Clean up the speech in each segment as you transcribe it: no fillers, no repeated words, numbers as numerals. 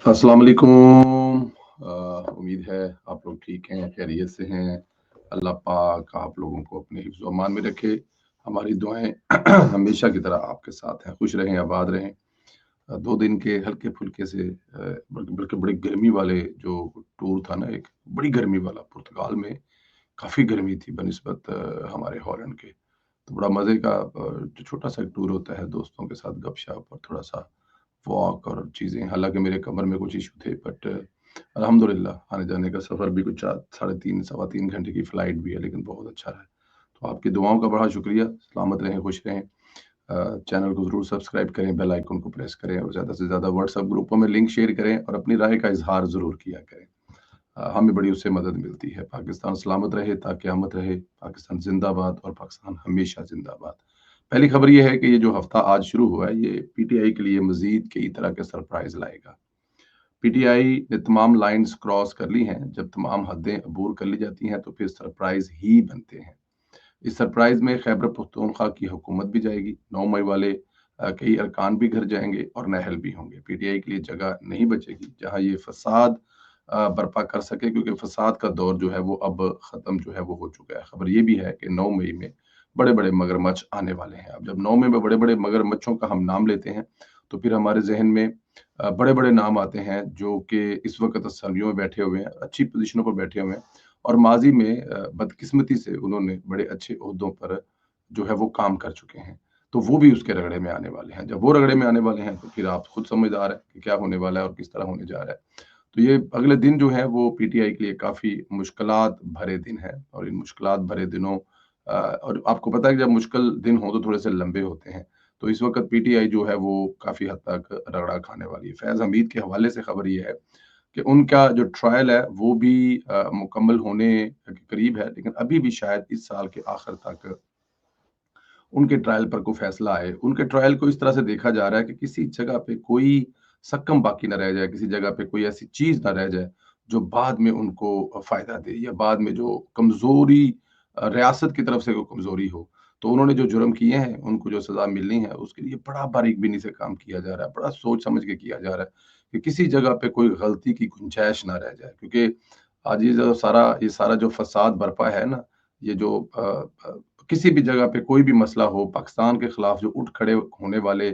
अस्सलाम वालेकुम। उम्मीद है आप लोग ठीक हैं, खैरियत से हैं। अल्लाह पाक आप लोगों को अपने हिफ्ज़ व अमान में रखे। हमारी दुआएं हमेशा की तरह आपके साथ हैं। खुश रहें, आबाद रहें। 2 दिन के हल्के-फुल्के से बल्कि बल्कि बड़ी गर्मी वाले जो टूर था ना, एक बड़ी गर्मी वाला पुर्तगाल में काफ़ी गर्मी थी बनिस्बत हमारे हॉलैंड के। तो बड़ा मज़े का जो छोटा-सा एक टूर होता है दोस्तों के साथ गपशप और थोड़ा-सा वॉक और चीज़ें। हालाँकि मेरे कमर में कुछ इश्यू थे बट अल्हम्दुलिल्लाह आने-जाने का सफ़र भी कुछ 3 3 सवा 3 घंटे की फ्लाइट भी है, लेकिन बहुत अच्छा रहा। तो आपकी दुआओं का बड़ा शुक्रिया। सलामत रहें, खुश रहें। चैनल को ज़रूर सब्सक्राइब करें, बेल आइकन को प्रेस करें और ज़्यादा से ज़्यादा व्हाट्सएप ग्रुपों में लिंक शेयर करें और अपनी राय का इज़हार ज़रूर किया करें। हमें बड़ी उससे मदद मिलती है। पाकिस्तान सलामत रहे ता क़यामत रहे। पाकिस्तान ज़िंदाबाद और पाकिस्तान हमेशा ज़िंदाबाद। पहली खबर ये है कि ये जो हफ़्ता आज शुरू हुआ है, ये पीटीआई के लिए मज़ीद कई तरह के सरप्राइज़ लाएगा। पीटीआई ने तमाम लाइन्स क्रॉस कर ली हैं। जब तमाम हदें अबूर कर ली जाती हैं, तो फिर सरप्राइज़ ही बनते हैं। इस सरप्राइज़ में खैबर पख्तूनख्वा की हुकूमत भी जाएगी। 9 मई वाले कई अरकान भी घर जाएँगे और नाअहल भी होंगे। पीटीआई के लिए जगह नहीं बचेगी, जहाँ ये फ़साद बर्पा कर सके, क्योंकि फ़साद का दौर जो है वो अब ख़त्म जो है वो हो चुका है। खबर ये भी है कि 9 मई में बड़े-बड़े मगरमच्छ आने वाले हैं। अब जब 9 मई में बड़े-बड़े मगरमच्छों का हम नाम लेते हैं, तो फिर हमारे ज़हन में बड़े-बड़े नाम आते हैं जो कि इस वक़्त असम्बलियों में बैठे हुए हैं, अच्छी पोज़ीशनों पर बैठे हुए हैं और माज़ी में बदकिस्मती से उन्होंने बड़े अच्छे ओहदों पर जो है वो काम कर चुके हैं। तो वो भी उसके रगड़े में आने वाले हैं। जब वो रगड़े में आने वाले हैं, तो फिर आप खुद समझदार हैं कि क्या होने वाला है और किस तरह होने जा रहा है। तो ये अगले दिन जो है वो पीटीआई के लिए काफ़ी मुश्किलात भरे दिन हैं और इन मुश्किलात भरे दिनों और आपको पता है कि जब मुश्किल दिन हो तो थोड़े-से लंबे होते हैं। तो इस वक़्त पीटीआई जो है वो काफ़ी हद तक रगड़ा खाने वाली है। फैज़ हमीद के हवाले से खबर ये है कि उनका जो ट्रायल है वो भी मुकम्मल होने के करीब है, लेकिन अभी भी शायद इस साल के आखिर तक उनके ट्रायल पर कोई फैसला आए। उनके ट्रायल को इस तरह से देखा जा रहा है कि किसी जगह पे कोई सक्कम बाकी ना रह जाए, किसी जगह पे कोई ऐसी चीज़ ना रह जाए, जो बाद में उनको फ़ायदा दे या बाद में जो कमज़ोरी रियासत की तरफ से कोई कमज़ोरी हो। तो उन्होंने जो जुर्म किए हैं, उनको जो सज़ा मिलनी है, उसके लिए बड़ा बारीक-बीनी से काम किया जा रहा है, बड़ा सोच-समझ के किया जा रहा है कि किसी जगह पे कोई गलती की गुंजाइश ना रह जाए। क्योंकि आज ये सारा जो फ़साद बर्पा है ना, ये जो किसी भी जगह पे कोई भी मसला हो, पाकिस्तान के खिलाफ जो उठ खड़े होने वाले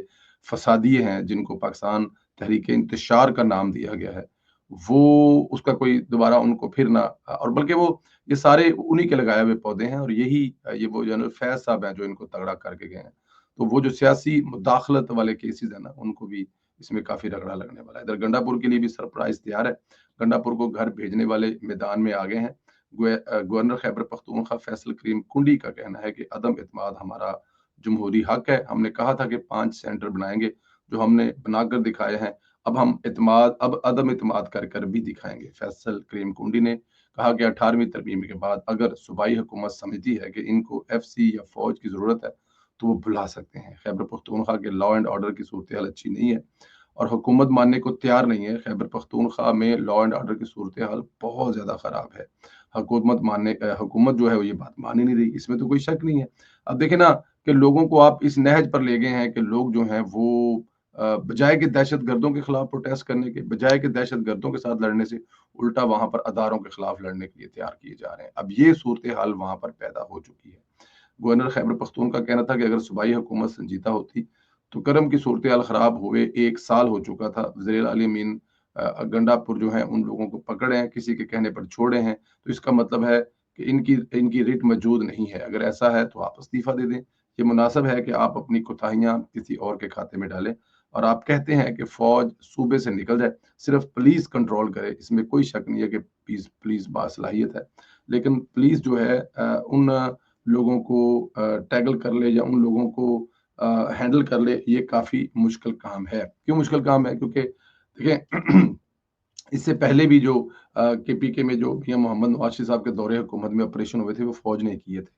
फसादिये हैं, जिनको पाकिस्तान तहरीक इंतशार का नाम दिया गया है, वो उसका कोई दोबारा उनको फिर ना और बल्कि वो ये सारे उन्हीं के लगाए हुए पौधे हैं और यही ये वो जनरल फैज़ साहब हैं जो इनको तगड़ा करके गए हैं। तो वो जो सियासी मुदाखलत वाले केसेज़ हैं ना, उनको भी इसमें काफ़ी रगड़ा लगने वाला है। इधर गंडापुर के लिए भी सरप्राइज़ तैयार है। गंडापुर को घर भेजने वाले मैदान में आ गए हैं। गवर्नर खैबर पख्तूनख्वा फैसल करीम कुंडी का कहना है कि अदम इत्मीनान हमारा जमहूरी हक है। हमने कहा था कि 5 सेंटर बनाएँगे, जो हमने बनाकर दिखाए हैं। अब अदम इत्मीनान कर भी दिखाएँगे। फैसल करीम कुंडी ने कहा कि 18वीं तरमीम के बाद अगर सूबाई हुकूमत समझती है कि इनको एफसी या फ़ौज की ज़रूरत है, तो वो बुला सकते हैं। खैबर पख्तूनख्वा के लॉ एंड ऑर्डर की सूरत-ए-हाल अच्छी नहीं है और हुकूमत मानने को तैयार नहीं है। खैबर पख्तूनख्वा में लॉ एंड ऑर्डर की सूरत-ए-हाल बहुत ज़्यादा ख़राब है। हुकूमत जो है वो ये बात मान ही नहीं रही, इसमें तो कोई शक नहीं है। अब देखें ना कि लोगों को आप इस नहज पर ले गए हैं कि लोग जो हैं वो बजाय कि दहशतगर्दों के खिलाफ प्रोटेस्ट करने के, बजाय कि दहशतगर्दों के साथ लड़ने से, उल्टा वहाँ पर अदारों के खिलाफ लड़ने के लिए तैयार किए जा रहे हैं। अब ये सूरत-ए-हाल वहाँ पर पैदा हो चुकी है। गवर्नर खैबर पख्तून का कहना था कि अगर सूबाई हुकूमत संजीदा होती, तो करम की सूरत-ए-हाल खराब हुए 1 साल हो चुका था। वज़ीर आला अमीन गंडापुर जो हैं उन लोगों को पकड़े हैं, किसी के कहने पर छोड़े हैं, तो इसका मतलब है कि इनकी इनकी रिट मौजूद नहीं है। अगर ऐसा है तो आप इस्तीफ़ा दे दें। ये मुनासिब है कि आप अपनी कोताहियाँ किसी और के खाते में डालें और आप कहते हैं कि फ़ौज सूबे से निकल जाए, सिर्फ़ पुलिस कंट्रोल करे, इसमें कोई शक नहीं है कि पुलिस बासलाहियत है। लेकिन पुलिस जो है उन लोगों को टैकल कर ले या उन लोगों को हैंडल कर ले, ये काफ़ी मुश्किल काम है। क्यों मुश्किल काम है? क्योंकि देखिए इससे पहले भी जो केपीके में जो मियां मोहम्मद नवाज साहब के दौरे हुकूमत में ऑपरेशन हुए थे, वो फौज ने किए थे।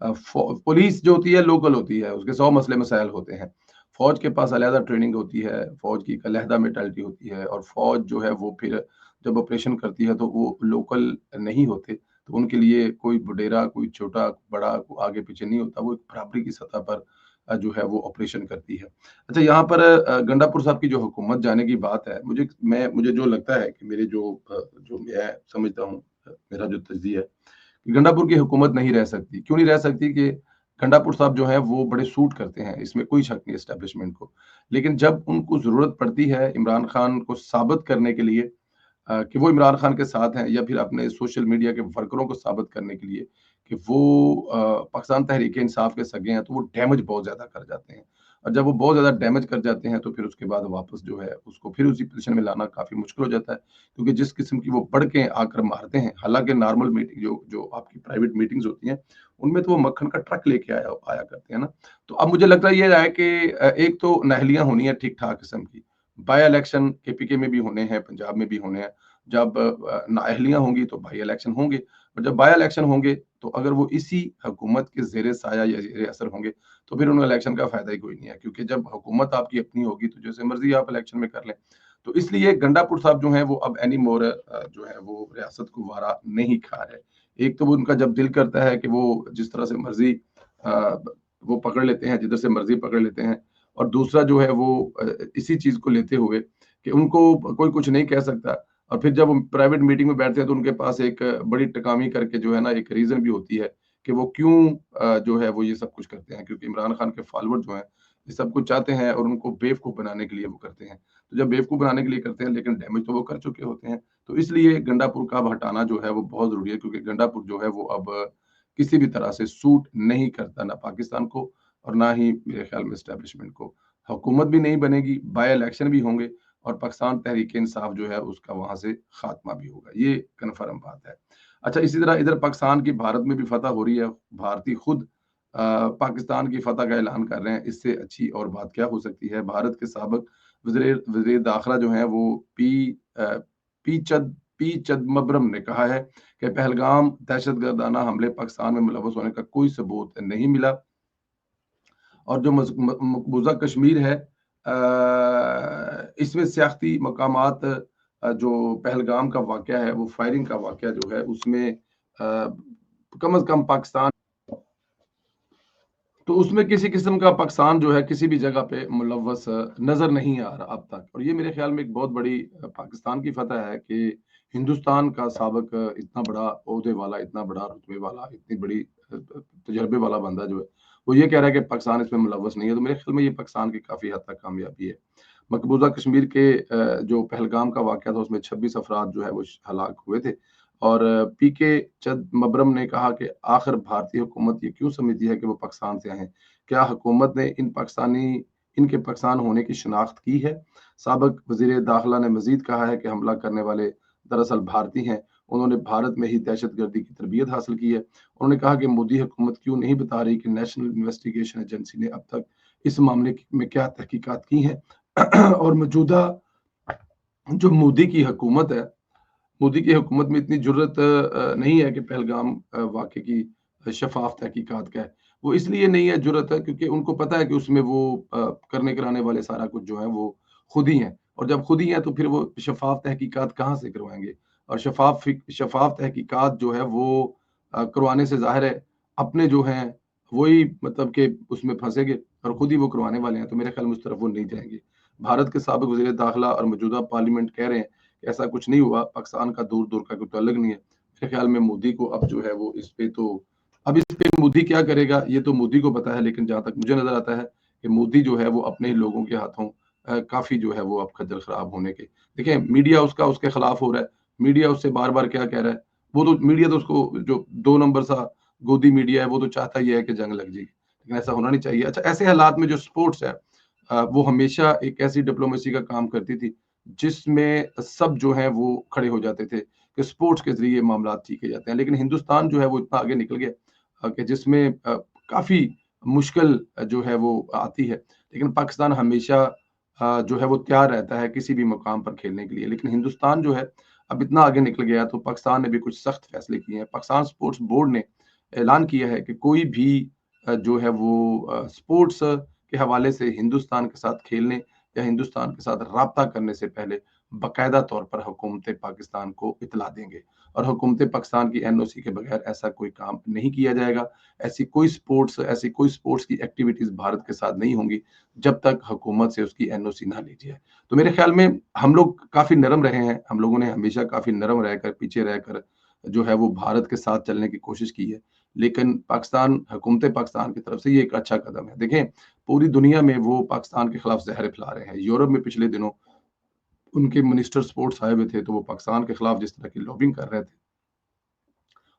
पुलिस जो होती है लोकल होती है, उसके 100 मसले मसाइल होते हैं। फौज के पास अलहदा ट्रेनिंग होती है, फौज की एक अलहदा मेंटालिटी होती है और फौज जो है वो फिर जब ऑपरेशन करती है तो वो लोकल नहीं होते, तो उनके लिए कोई बुडेरा, कोई छोटा, बड़ा, आगे पीछे नहीं होता, वो एक बराबरी की सतह पर जो है वो ऑपरेशन करती है। अच्छा, यहाँ पर गंडापुर साहब की जो हुकूमत जाने की बात है, मुझे जो लगता है कि जो मैं समझता हूँ, मेरा जो तज्जिया है कि गंडापुर की हुकूमत नहीं रह सकती। क्यों नहीं रह सकती? कि गंडापुर साहब जो हैं वो बड़े सूट करते हैं, इसमें कोई शक नहीं एस्टेब्लिशमेंट को। लेकिन जब उनको ज़रूरत पड़ती है इमरान खान को साबित करने के लिए कि वो इमरान खान के साथ हैं, या फिर अपने सोशल मीडिया के वर्करों को साबित करने के लिए कि वो पाकिस्तान तहरीक-ए-इंसाफ के सगे हैं, तो वो डैमेज बहुत ज़्यादा कर जाते हैं। और जब वो बहुत ज़्यादा डैमेज कर जाते हैं, तो फिर उसके बाद वापस जो है उसको फिर उसी पोज़ीशन में लाना काफ़ी मुश्किल हो जाता है। क्योंकि जिस किस्म की वो बढ़ के आकर मारते हैं, हालाँकि नॉर्मल मीटिंग जो जो आपकी प्राइवेट मीटिंग्स होती हैं, उनमें तो वो मक्खन का ट्रक लेके आया आया करते हैं ना। तो अब मुझे लगता है ये है कि एक तो नाअहलियाँ होनी है ठीक-ठाक किस्म की। बाय इलेक्शन केपीके में भी होने हैं, पंजाब में भी होने हैं। जब नाअहलियाँ होंगी तो बाई इलेक्शन होंगे, और जब बाई इलेक्शन होंगे तो अगर वो इसी हुकूमत के ज़ेरे साया या ज़ेरे असर होंगे, तो फिर उन इलेक्शन का फ़ायदा ही कोई नहीं है, क्योंकि जब हुकूमत आपकी अपनी होगी तो जैसे मर्ज़ी आप इलेक्शन में कर लें। तो इसलिए गंडापुर साहब जो हैं वो अब एनी मोर जो है वो रियासत को वारा नहीं खा रहे। एक तो वो उनका जब दिल करता है कि वो जिस तरह से मर्ज़ी अ, वो पकड़ लेते हैं, जिधर से मर्ज़ी पकड़ लेते हैं, और दूसरा जो है वो इसी चीज़ को लेते हुए कि उनको कोई कुछ नहीं कह सकता, और फिर जब वो प्राइवेट मीटिंग में बैठते हैं तो उनके पास एक बड़ी टकामी करके जो है ना एक रीज़न भी होती है कि वो क्यों जो है वो ये सब कुछ करते हैं, क्योंकि इमरान खान के फॉलोअर जो हैं ये सब कुछ चाहते हैं और उनको बेवकूफ़ बनाने के लिए वो करते हैं। तो जब बेवकूफ़ बनाने के लिए करते हैं, लेकिन डैमेज तो वो कर चुके होते हैं। तो इसलिए गंडापुर का अब हटाना जो है वो बहुत ज़रूरी है, क्योंकि गंडापुर जो है वो अब किसी भी तरह से सूट नहीं करता, ना पाकिस्तान को और ना ही मेरे ख्याल में एस्टेब्लिशमेंट को। हुकूमत भी नहीं बनेगी, बाय इलेक्शन भी होंगे, और पाकिस्तान तहरीक-ए-इंसाफ जो है उसका वहाँ से खात्मा भी होगा। ये कन्फर्म बात है। अच्छा, इसी तरह इधर पाकिस्तान की भारत में भी फतह हो रही है। भारतीय खुद पाकिस्तान की फतह का ऐलान कर रहे हैं। इससे अच्छी और बात क्या हो सकती है? भारत के साबिक वज़ीर दाखिला जो हैं वो पी चिदम्बरम ने कहा है कि पहलगाम दहशतगर्दाना हमले पाकिस्तान में मुलव्वस होने का कोई सबूत नहीं मिला, और जो मकबूजा कश्मीर है इसमें सियासती मकामात जो पहलगाम का वाक़या है, वो फायरिंग का वाक़या जो है उसमें कम अज़ कम पाकिस्तान, तो उसमें किसी किस्म का पाकिस्तान जो है किसी भी जगह पे मुलव्वस नज़र नहीं आ रहा अब तक। और ये मेरे ख़्याल में एक बहुत बड़ी पाकिस्तान की फ़तह है कि हिंदुस्तान का साबिक इतना बड़ा ओहदे वाला, इतना बड़ा रुतबे वाला, इतनी बड़ी तजर्बे वाला बंदा जो है, वो ये कह रहा है कि पाकिस्तान इसमें मुलव्वस नहीं है। तो मेरे ख़्याल में ये पाकिस्तान की काफ़ी हद तक कामयाबी है। मकबूज़ा कश्मीर के जो पहलगाम का वाक़या था उसमें 26 अफ़राद जो है वो हलाक हुए थे। और पीके चिदम्बरम ने कहा कि आखिर भारतीय हुकूमत ये क्यों समझती है कि वो पाकिस्तान से आए हैं? क्या हुकूमत ने इनके पाकिस्तान होने की शिनाख्त की है? साबिक वज़ीर दाखिला ने मज़ीद कहा है कि हमला करने वाले दरअसल भारतीय हैं। उन्होंने भारत में ही दहशतगर्दी की तरबियत हासिल की है। उन्होंने कहा कि मोदी हुकूमत क्यों नहीं बता रही कि नेशनल इन्वेस्टिगेशन एजेंसी ने अब तक इस मामले में क्या तहकीकात की हैं। और मौजूदा जो मोदी की हुकूमत में इतनी जुर्रत नहीं है कि पहलगाम वाक़े की शफ़ाफ़ तहकीकात का है। वो इसलिए नहीं है जुर्रत है क्योंकि उनको पता है कि उसमें वो करने कराने वाले सारा कुछ जो है वो खुद ही हैं, और जब खुद ही हैं तो फिर वो शफ़ाफ़ तहकीकात कहाँ से करवाएँगे? और शफ़ाफ़ तहकीकात जो है वो करवाने से ज़ाहिर है अपने जो हैं वही मतलब कि उसमें फँसेंगे, और खुद ही वो करवाने वाले हैं, तो मेरे ख़्याल में उस तरफ वो नहीं जाएँगे। भारत के साबिक वज़ीर दाखिला और मौजूदा पार्लियामेंट कह रहे हैं ऐसा कुछ नहीं हुआ, पाकिस्तान का दूर-दूर का कोई ताल्लुक नहीं है। मेरे ख़्याल में मोदी को अब जो है वो अब इस पे मोदी क्या करेगा ये तो मोदी को पता है, लेकिन जहाँ तक मुझे नज़र आता है कि मोदी जो है वो अपने ही लोगों के हाथों काफ़ी जो है वो अब खज्जल ख़राब होने के, देखिए मीडिया उसका उसके खिलाफ हो रहा है, मीडिया उससे बार-बार क्या कह रहा है, वो तो मीडिया तो उसको जो 2 नंबर सा गोदी मीडिया है वो तो चाहता ही है कि जंग लग जाए, लेकिन ऐसा होना नहीं चाहिए। अच्छा, ऐसे हालात में जो स्पोर्ट्स है वो हमेशा एक ऐसी डिप्लोमेसी का काम करती थी जिसमें सब जो हैं वो खड़े हो जाते थे कि स्पोर्ट्स के ज़रिए मामला ठीक किए जाते हैं। लेकिन हिंदुस्तान जो है वो इतना आगे निकल गया कि जिसमें काफ़ी मुश्किल जो है वो आती है। लेकिन पाकिस्तान हमेशा जो है वो तैयार रहता है किसी भी मुकाम पर खेलने के लिए। लेकिन हिंदुस्तान जो है अब इतना आगे निकल गया, तो पाकिस्तान ने भी कुछ सख्त फैसले किए हैं। पाकिस्तान स्पोर्ट्स बोर्ड ने ऐलान किया है कि कोई भी जो है वो स्पोर्ट्स के हवाले से हिंदुस्तान के साथ खेलने या हिंदुस्तान के साथ राब्ता करने से पहले बाकायदा तौर पर हुकूमत पाकिस्तान को इत्तला देंगे, और हुकूमत पाकिस्तान की एनओसी के बगैर ऐसा कोई काम नहीं किया जाएगा। ऐसी कोई स्पोर्ट्स की एक्टिविटीज भारत के साथ नहीं होंगी जब तक हुकूमत से उसकी एनओसी ना ली जाए। तो मेरे ख्याल में हम लोग काफी नरम रहे हैं, हम लोगों ने हमेशा काफी नरम रहकर, पीछे रहकर जो है वो भारत के साथ चलने की कोशिश की है। लेकिन हुकूमत पाकिस्तान की तरफ से ये एक अच्छा कदम है। देखें, पूरी दुनिया में वो पाकिस्तान के खिलाफ जहर फैला रहे हैं। यूरोप में पिछले दिनों उनके मिनिस्टर स्पोर्ट्स आए हुए थे, तो वो पाकिस्तान के खिलाफ जिस तरह की लॉबिंग कर रहे थे,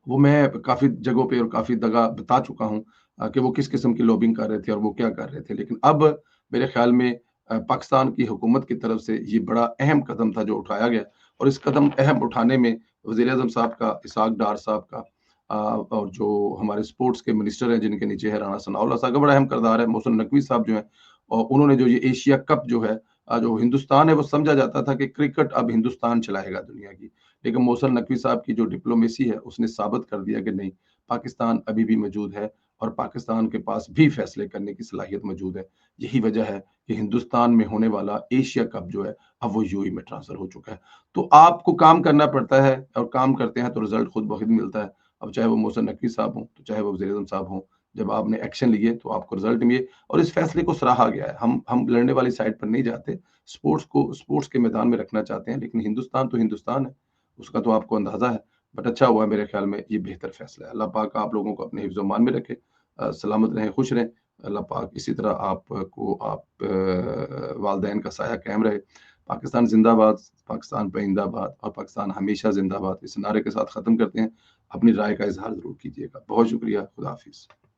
वो मैं काफ़ी जगहों पे और काफ़ी जगह बता चुका हूँ कि वो किस किस्म की लॉबिंग कर रहे थे और वो क्या कर रहे थे। लेकिन अब मेरे ख़्याल में पाकिस्तान की हुकूमत की तरफ से ये बड़ा अहम कदम था जो उठाया गया, और इस कदम अहम उठाने में वज़ीर-ए-आज़म साहब का, इसहाक डार साहब का, और जो हमारे स्पोर्ट्स के मिनिस्टर हैं जिनके नीचे है राणा सनाउल्लाह साहब का बड़ा अहम किरदार है। मोहसिन नकवी साहब जो हैं, और उन्होंने जो ये एशिया कप जो है, जो हिंदुस्तान है, वो समझा जाता था कि क्रिकेट अब हिंदुस्तान चलाएगा दुनिया की। लेकिन मोहसिन नकवी साहब की जो डिप्लोमेसी है उसने साबित कर दिया कि नहीं, पाकिस्तान अभी भी मौजूद है और पाकिस्तान के पास भी फैसले करने की सलाहियत मौजूद है। यही वजह है कि हिंदुस्तान में होने वाला एशिया कप जो है अब वो यूएई में ट्रांसफर हो चुका है। तो आपको काम करना पड़ता है, और काम करते हैं तो रिजल्ट खुद ब खुद मिलता है। अब चाहे वो मोहसिन नकवी साहब हों, तो चाहे वो वज़ीर आज़म साहब हों, जब आपने एक्शन लिए तो आपको रिजल्ट मिले, और इस फैसले को सराहा गया है। हम लड़ने वाली साइड पर नहीं जाते, स्पोर्ट्स के मैदान में रखना चाहते हैं, लेकिन हिंदुस्तान तो हिंदुस्तान है, उसका तो आपको अंदाज़ा है। बट अच्छा हुआ मेरे ख़्याल में, ये बेहतर फ़ैसला है। अल्लाह पाक आप लोगों को अपने हिफ्ज़-ओ-मान में रखे, सलामत रहें, खुश रहें। अल्लाह पाक इसी तरह आपको, वालिदैन का साया कायम रहे। पाकिस्तान ज़िंदाबाद, पाकिस्तान पाइंदाबाद और पाकिस्तान हमेशा ज़िंदाबाद, इस नारे के साथ ख़त्म करते हैं। अपनी राय का इज़हार ज़रूर कीजिएगा। बहुत शुक्रिया। खुदा हाफ़िज़।